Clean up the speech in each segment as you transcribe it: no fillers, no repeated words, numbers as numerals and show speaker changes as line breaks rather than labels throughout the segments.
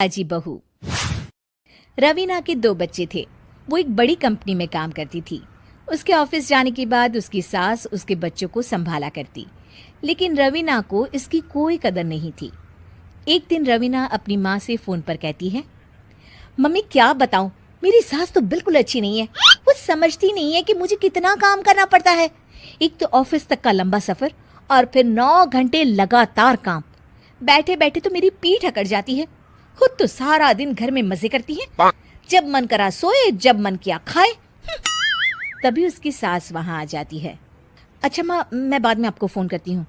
अजी बहू। रवीना के 2 बच्चे थे। वो एक बड़ी कंपनी में काम करती थी। उसके ऑफिस जाने के बाद उसकी सास उसके बच्चों को संभाला करती, लेकिन रवीना को इसकी कोई कदर नहीं थी। एक दिन रवीना अपनी माँ से फोन पर कहती है, मम्मी क्या बताऊं, मेरी सास तो बिल्कुल अच्छी नहीं है। वो समझती नहीं है कि मुझे कितना काम करना पड़ता है। एक तो ऑफिस तक का लंबा सफर और फिर 9 घंटे लगातार काम। बैठे बैठे तो मेरी पीठ अकड़ जाती है। खुद तो सारा दिन घर में मजे करती है, जब मन करा सोए, जब मन किया खाए। तभी उसकी सास वहां आ जाती है। अच्छा माँ, मैं बाद में आपको फोन करती हूँ।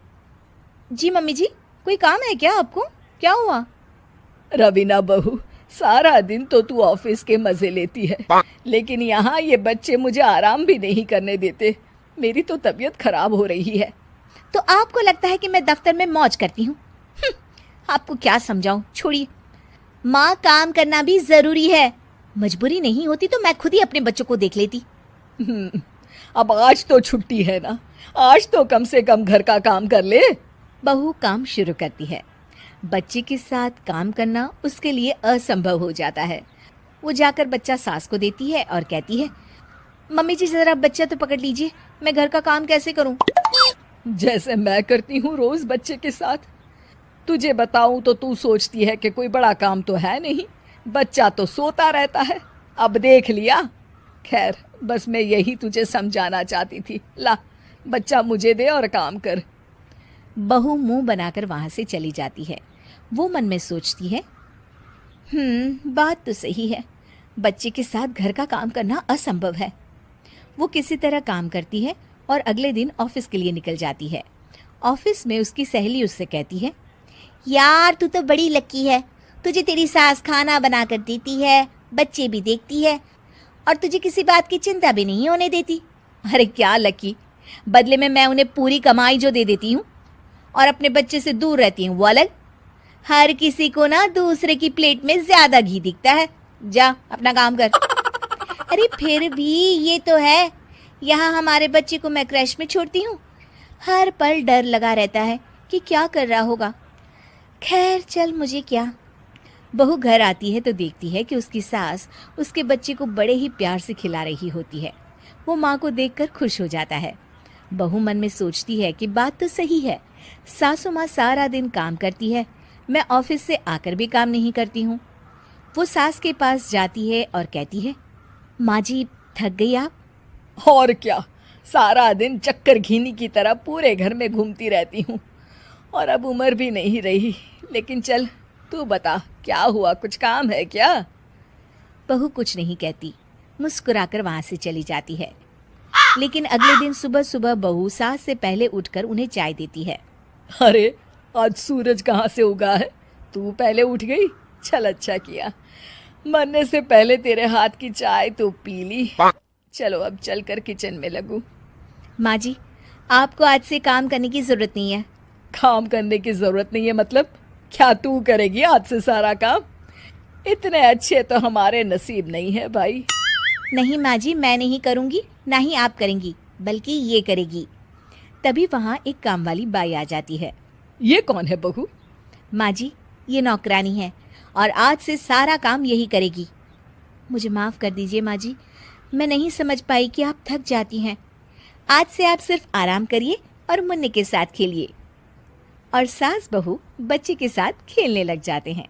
जी मम्मी जी, कोई काम है क्या आपको? क्या हुआ?
रवीना बहू, सारा दिन तो तू ऑफिस के मजे लेती है, लेकिन यहाँ ये बच्चे मुझे आराम भी नहीं करने देते। मेरी तो तबीयत खराब हो रही है।
तो आपको लगता है कि मैं दफ्तर में मौज करती हूँ? आपको क्या समझाऊं, छोड़िए। माँ, काम करना भी जरूरी है। मजबूरी नहीं होती तो मैं खुद ही अपने बच्चों को देख लेती।
अब आज तो छुट्टी है ना, आज तो कम से कम घर का काम कर ले।
बहू काम शुरू करती है। बच्चे के साथ काम करना उसके लिए असंभव हो जाता है। वो जाकर बच्चा सास को देती है और कहती है, मम्मी जी जरा बच्चा तो पकड़ लीजिए, मैं घर का काम कैसे करूं?
जैसे मैं करती हूँ रोज बच्चे के साथ। तुझे बताऊं तो तू सोचती है कि कोई बड़ा काम तो है नहीं, बच्चा तो सोता रहता है। अब देख लिया। खैर, बस मैं यही तुझे समझाना चाहती थी। ला, बच्चा मुझे दे और काम कर।
बहू मुंह बनाकर वहां से चली जाती है। वो मन में सोचती है, बात तो सही है, बच्चे के साथ घर का काम करना असंभव है। वो किसी तरह काम करती है और अगले दिन ऑफिस के लिए निकल जाती है। ऑफिस में उसकी सहेली उससे कहती है, यार तू तो बड़ी लकी है, तुझे तेरी सास खाना बना कर देती है, बच्चे भी देखती है और तुझे किसी बात की चिंता भी नहीं होने देती। अरे क्या लकी, बदले में मैं उन्हें पूरी कमाई जो दे देती हूँ और अपने बच्चे से दूर रहती हूँ वो अलग। हर किसी को ना दूसरे की प्लेट में ज्यादा घी दिखता है। जा अपना काम कर। अरे फिर भी ये तो है, यहाँ हमारे बच्चे को मैं क्रैश में छोड़ती हूँ, हर पल डर लगा रहता है कि क्या कर रहा होगा। खैर चल, मुझे क्या। बहू घर आती है तो देखती है कि उसकी सास उसके बच्चे को बड़े ही प्यार से खिला रही होती है। वो माँ को देखकर खुश हो जाता है। बहू मन में सोचती है कि बात तो सही है, सासू माँ सारा दिन काम करती है, मैं ऑफिस से आकर भी काम नहीं करती हूँ। वो सास के पास जाती है और कहती है, माँ जी थक गई आप?
और क्या, सारा दिन चक्कर घीनी की तरह पूरे घर में घूमती रहती हूँ और अब उम्र भी नहीं रही। लेकिन चल तू बता, क्या हुआ, कुछ काम है क्या?
बहू कुछ नहीं कहती, मुस्कुराकर वहां से चली जाती है। लेकिन अगले दिन सुबह सुबह बहू सास से पहले उठकर उन्हें चाय देती है।
अरे आज सूरज कहाँ से उगा है, तू पहले उठ गई। चल अच्छा किया, मरने से पहले तेरे हाथ की चाय तो पी ली। चलो अब चलकर किचन में लगूं।
माँ जी, आपको आज से काम करने की जरूरत नहीं है।
काम करने की जरूरत नहीं है मतलब? क्या तू करेगी आज से सारा काम? इतने अच्छे तो हमारे नसीब नहीं है भाई।
नहीं माँ जी, मैं नहीं करूँगी, ना ही आप करेंगी, बल्कि ये करेगी। तभी वहाँ एक काम वाली बाई आ जाती है।
ये कौन है बहू?
माँ जी, ये नौकरानी है और आज से सारा काम यही करेगी। मुझे माफ़ कर दीजिए माँ जी, मैं नहीं समझ पाई कि आप थक जाती हैं। आज से आप सिर्फ आराम करिए और मुन्ने के साथ खेलिए। और सास बहू बच्चे के साथ खेलने लग जाते हैं।